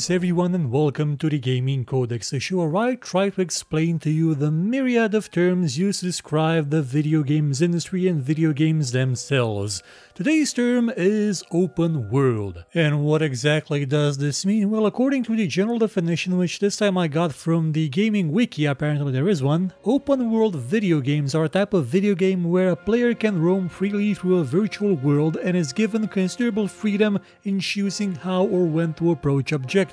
Greetings everyone and welcome to the Gaming Codex, a show where I try to explain to you the myriad of terms used to describe the video games industry and video games themselves. Today's term is open world. And what exactly does this mean? Well, according to the general definition, which this time I got from the gaming wiki, apparently there is one, open world video games are a type of video game where a player can roam freely through a virtual world and is given considerable freedom in choosing how or when to approach objectives.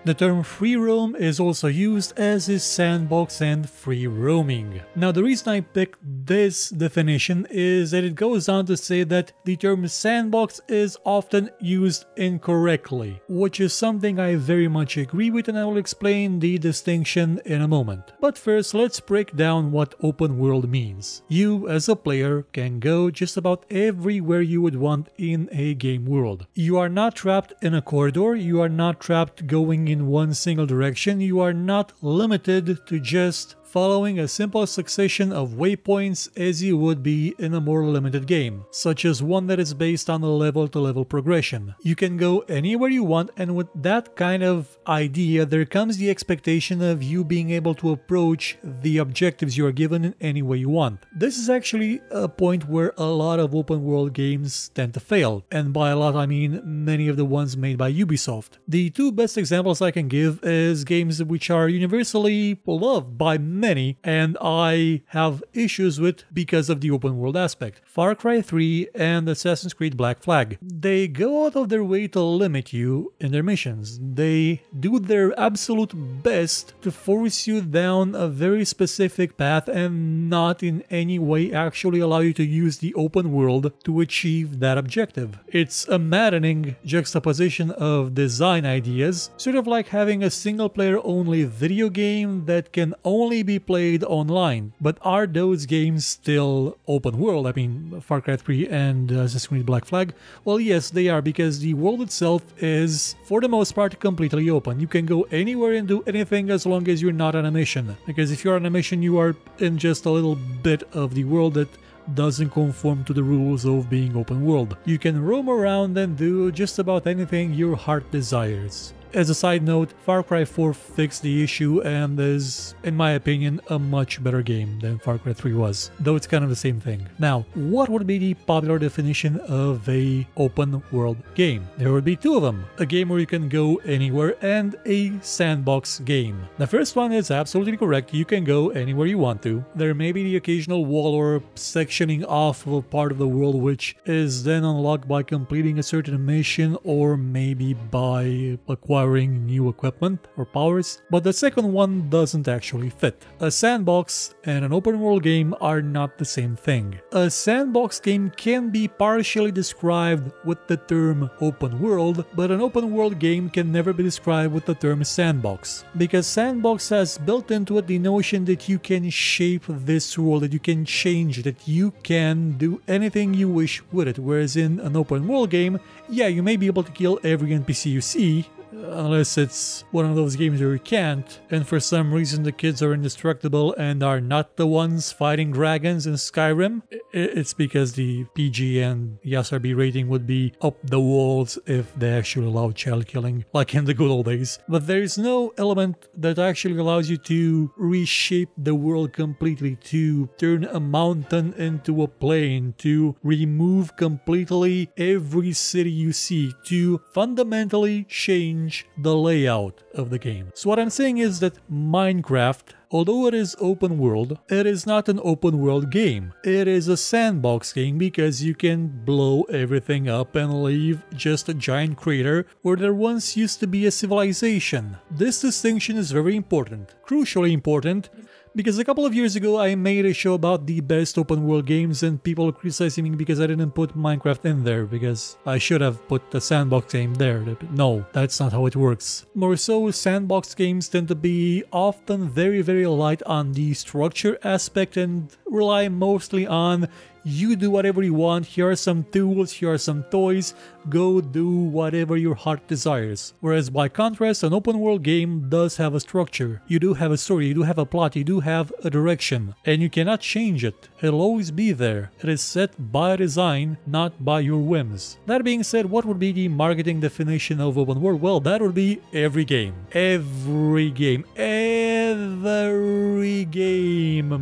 The term free roam is also used, as is sandbox and free roaming. Now, the reason I picked this definition is that it goes on to say that the term sandbox is often used incorrectly, which is something I very much agree with, and I will explain the distinction in a moment. But first, let's break down what open world means. You, as a player, can go just about everywhere you would want in a game world. You are not trapped in a corridor, you are not trapped going in one single direction, you are not limited to just following a simple succession of waypoints as you would be in a more limited game, such as one that is based on a level-to-level progression. You can go anywhere you want, and with that kind of idea there comes the expectation of you being able to approach the objectives you are given in any way you want. This is actually a point where a lot of open world games tend to fail, and by a lot I mean many of the ones made by Ubisoft. The two best examples I can give is games which are universally loved by many and I have issues with because of the open world aspect. Far Cry 3 and Assassin's Creed Black Flag. They go out of their way to limit you in their missions. They do their absolute best to force you down a very specific path and not in any way actually allow you to use the open world to achieve that objective. It's a maddening juxtaposition of design ideas, sort of like having a single player only video game that can only be played online. But are those games still open world? I mean, Far Cry 3 and Assassin's Creed Black Flag? Well, yes, they are, because the world itself is, for the most part, completely open. You can go anywhere and do anything as long as you're not on a mission. Because if you're on a mission, you are in just a little bit of the world that doesn't conform to the rules of being open world. You can roam around and do just about anything your heart desires. As a side note, Far Cry 4 fixed the issue and is, in my opinion, a much better game than Far Cry 3 was, though it's kind of the same thing. Now, what would be the popular definition of a open world game? There would be two of them: a game where you can go anywhere and a sandbox game. The first one is absolutely correct, you can go anywhere you want to. There may be the occasional wall or sectioning off of a part of the world which is then unlocked by completing a certain mission or maybe by acquiring new equipment or powers, but the second one doesn't actually fit. A sandbox and an open world game are not the same thing. A sandbox game can be partially described with the term open world, but an open world game can never be described with the term sandbox, because sandbox has built into it the notion that you can shape this world, that you can change it, that you can do anything you wish with it, whereas in an open world game, yeah, you may be able to kill every NPC you see, unless it's one of those games where you can't, and for some reason the kids are indestructible and are not the ones fighting dragons in Skyrim. It's because the PG and the SRB rating would be up the walls if they actually allowed child killing, like in the good old days. But there is no element that actually allows you to reshape the world completely, to turn a mountain into a plain, to remove completely every city you see, to fundamentally change the layout of the game. So what I'm saying is that Minecraft, although it is open world, it is not an open world game. It is a sandbox game because you can blow everything up and leave just a giant crater where there once used to be a civilization. This distinction is very important, crucially important, because a couple of years ago I made a show about the best open world games and people criticizing me because I didn't put Minecraft in there, because I should have put the sandbox game there. No, that's not how it works. More so, sandbox games tend to be often very light on the structure aspect and rely mostly on You do whatever you want. Here are some tools, here are some toys. Go do whatever your heart desires. Whereas by contrast, an open world game does have a structure. You do have a story, you do have a plot, you do have a direction, and you cannot change it. It'll always be there. It is set by design, not by your whims. That being said, what would be the marketing definition of open world? Well, that would be every game. Every game. Every game.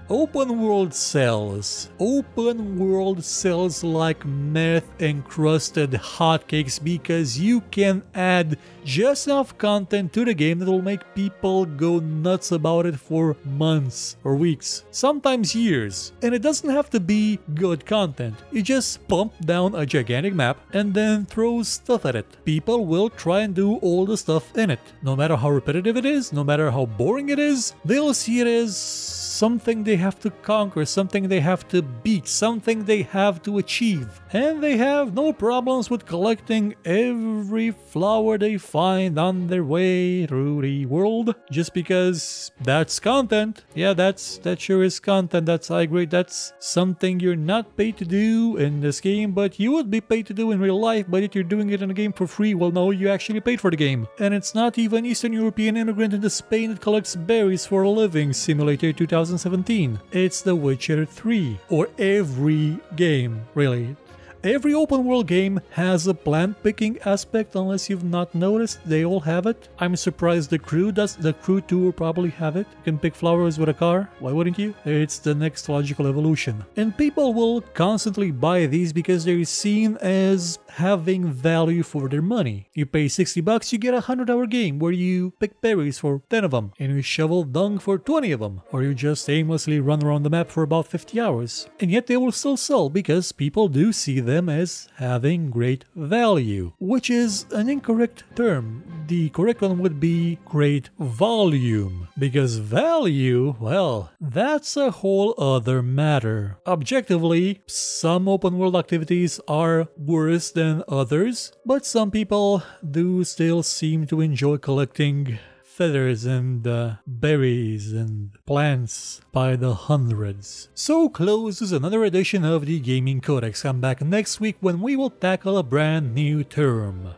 Open world sells. Open world sells like meth encrusted hotcakes because you can add just enough content to the game that will make people go nuts about it for months or weeks, sometimes years. And it doesn't have to be good content. You just pump down a gigantic map and then throw stuff at it. People will try and do all the stuff in it. No matter how repetitive it is, no matter how boring it is, they'll see it as something they have to conquer, something they have to beat, something they have to achieve. And they have no problems with collecting every flower they find on their way through the world, just because that's content. Yeah, that sure is content. I agree, that's something you're not paid to do in this game, but you would be paid to do in real life. But if you're doing it in a game for free, well, no, you actually paid for the game. And it's not even Eastern European immigrant into Spain that collects berries for a living, Simulator 2017. It's The Witcher 3, or every game, really. Every open world game has a plant picking aspect, unless you've not noticed. They all have it. I'm surprised the crew does. The crew too will probably have it. You can pick flowers with a car. Why wouldn't you? It's the next logical evolution. And people will constantly buy these because they're seen as having value for their money. You pay 60 bucks, you get a 100-hour game where you pick berries for 10 of them and you shovel dung for 20 of them, or you just aimlessly run around the map for about 50 hours. And yet they will still sell because people do see them as having great value, which is an incorrect term. The correct one would be great volume, because value, well, that's a whole other matter. Objectively, some open world activities are worse than others, but some people do still seem to enjoy collecting feathers and berries and plants by the hundreds. So closes another edition of the Gaming Codex. Come back next week when we will tackle a brand new term.